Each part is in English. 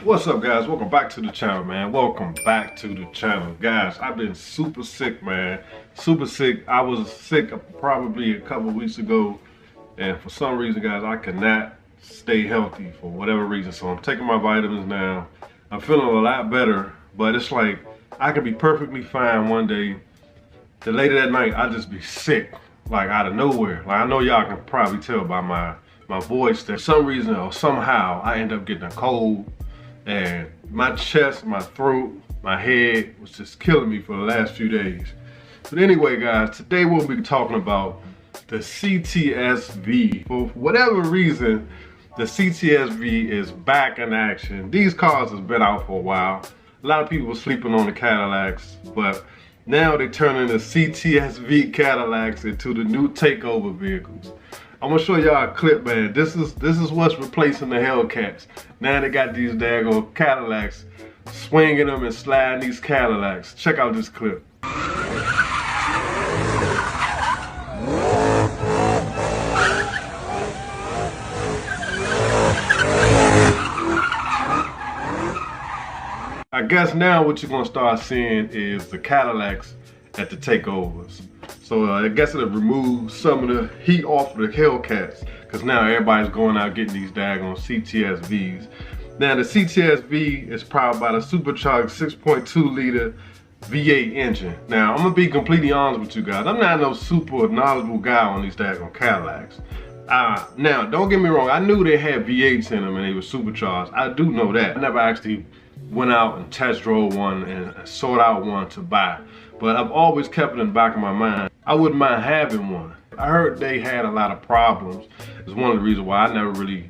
What's up, guys? Welcome back to the channel, man. Welcome back to the channel. Guys, I've been super sick, man. Super sick. I was sick probably a couple weeks ago, and for some reason, guys, I cannot stay healthy for whatever reason. So I'm taking my vitamins now. I'm feeling a lot better, but it's like I could be perfectly fine one day. The later that night, I just be sick, like out of nowhere. Like I know y'all can probably tell by my voice that for some reason or somehow I end up getting a cold. And my chest, my throat, my head was just killing me for the last few days. But anyway, guys, today we'll be talking about the CTS-V. For whatever reason, the CTS-V is back in action. These cars has been out for a while. A lot of people were sleeping on the Cadillacs, but now they're turning the CTS-V Cadillacs into the new Takeover vehicles. I'm gonna show y'all a clip, man. This is what's replacing the HELLCATs. Now they got these daggone Cadillacs swinging them and sliding these Cadillacs. Check out this clip. I guess now what you're gonna start seeing is the Cadillacs at the takeovers. So I guess it'll remove some of the heat off of the HELLCATs, because now everybody's going out getting these daggone CTS-Vs. Now the CTS-V is powered by the supercharged 6.2 liter V8 engine. Now I'm gonna be completely honest with you guys. I'm not no super knowledgeable guy on these daggone Cadillacs. Now don't get me wrong, I knew they had V8s in them and they were supercharged. I do know that. I never actually went out and test drove one and sought out one to buy. But I've always kept it in the back of my mind. I wouldn't mind having one. I heard they had a lot of problems. It's one of the reasons why I never really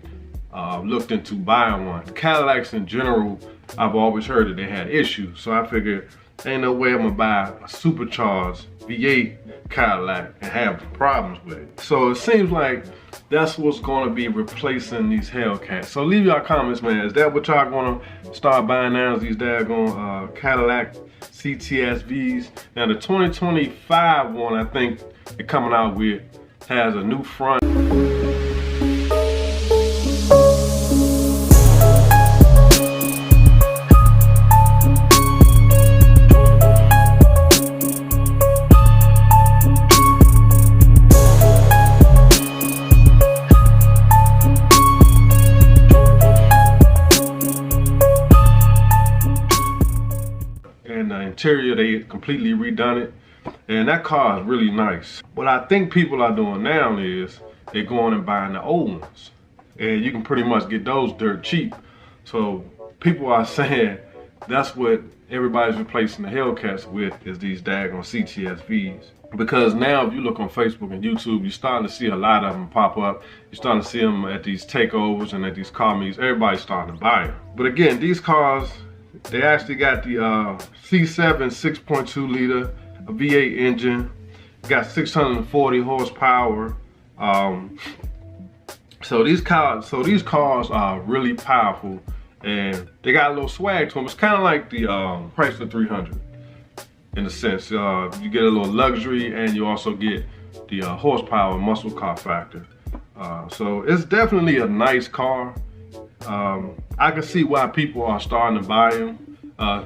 looked into buying one. Cadillacs in general, I've always heard that they had issues. So I figured, ain't no way I'm gonna buy a supercharged V8 Cadillac and have problems with it. So it seems like that's what's gonna be replacing these HELLCATs. So leave y'all comments, man. Is that what y'all gonna start buying now, is these daggone Cadillac CTS-Vs? Now the 2025 one, I think they're coming out with, has a new front. And the interior, they completely redone it, and that car is really nice. What I think people are doing now is they're going and buying the old ones, and you can pretty much get those dirt cheap. So people are saying that's what everybody's replacing the HELLCATs with, is these daggone CTS-Vs. Because now if you look on Facebook and YouTube, you're starting to see a lot of them pop up. You're starting to see them at these takeovers and at these car meets. Everybody's starting to buy them. But again, these cars, they actually got the C7 6.2 liter V8 engine, got 640 horsepower. So these cars are really powerful, and they got a little swag to them. It's kind of like the Chrysler 300 in a sense. You get a little luxury, and you also get the horsepower and muscle car factor. So it's definitely a nice car. I can see why people are starting to buy them.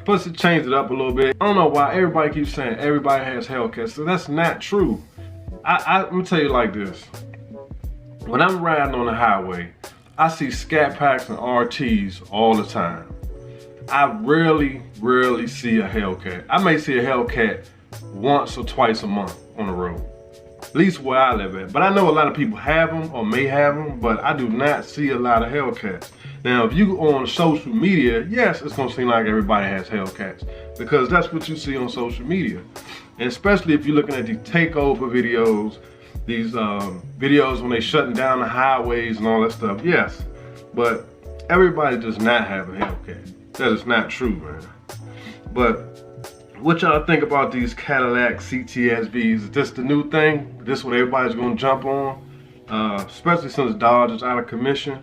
Plus it changed it up a little bit. I don't know why everybody keeps saying everybody has HELLCATs. So that's not true. I'm gonna tell you like this. When I'm riding on the highway, I see Scat Packs and RTs all the time. I rarely see a HELLCAT. I may see a HELLCAT once or twice a month on the road. At least where I live at. But I know a lot of people have them or may have them, but I do not see a lot of HELLCATs. Now, if you on social media, yes, it's gonna seem like everybody has HELLCATs, because that's what you see on social media. And especially if you're looking at these takeover videos, these videos when they shutting down the highways and all that stuff, yes. But everybody does not have a HELLCAT. That is not true, man. But what y'all think about these Cadillac CTS-Vs? Is this the new thing? Is this what everybody's gonna jump on? Especially since Dodge is out of commission.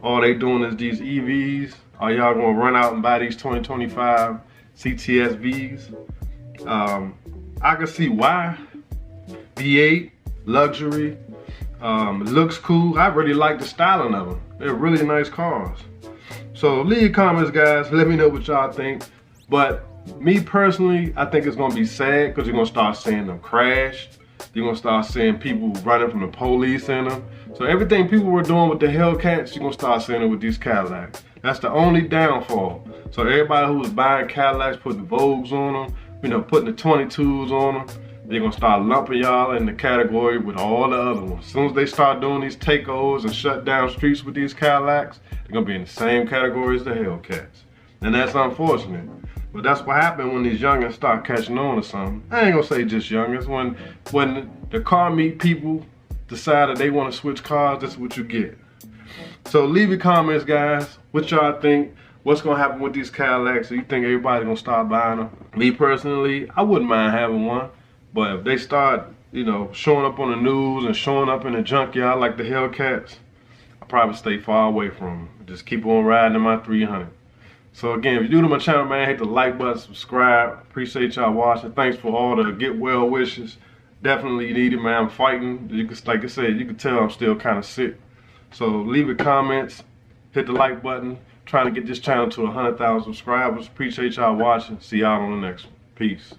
All they doing is these EVs. Are y'all gonna run out and buy these 2025 CTS-Vs? I can see why. V8, luxury, looks cool. I really like the styling of them. They're really nice cars. So leave your comments, guys. Let me know what y'all think. But me personally, I think it's gonna be sad because you're gonna start seeing them crash. You're gonna start seeing people running from the police in them. So everything people were doing with the Hellcats, you're gonna start seeing it with these Cadillacs. That's the only downfall. So everybody who was buying Cadillacs, putting Vogues on them, you know, putting the 22s on them, they're gonna start lumping y'all in the category with all the other ones. As soon as they start doing these takeovers and shut down streets with these Cadillacs, they're gonna be in the same category as the Hellcats. And that's unfortunate. But that's what happened when these youngins start catching on to something. I ain't gonna say just youngins. When the car meet people decide that they wanna switch cars, that's what you get. So leave your comments, guys. What y'all think? What's gonna happen with these Cadillacs? Do you think everybody's gonna start buying them? Me personally, I wouldn't mind having one. But if they start, you know, showing up on the news and showing up in the junkyard like the Hellcats, I'll probably stay far away from them. Just keep on riding in my 300. So again, if you're new to my channel, man, hit the like button, subscribe. Appreciate y'all watching. Thanks for all the get well wishes. Definitely need it, man. I'm fighting. You can, like I said, you can tell I'm still kind of sick. So leave your comments, hit the like button. Trying to get this channel to 100,000 subscribers. Appreciate y'all watching. See y'all on the next one. Peace.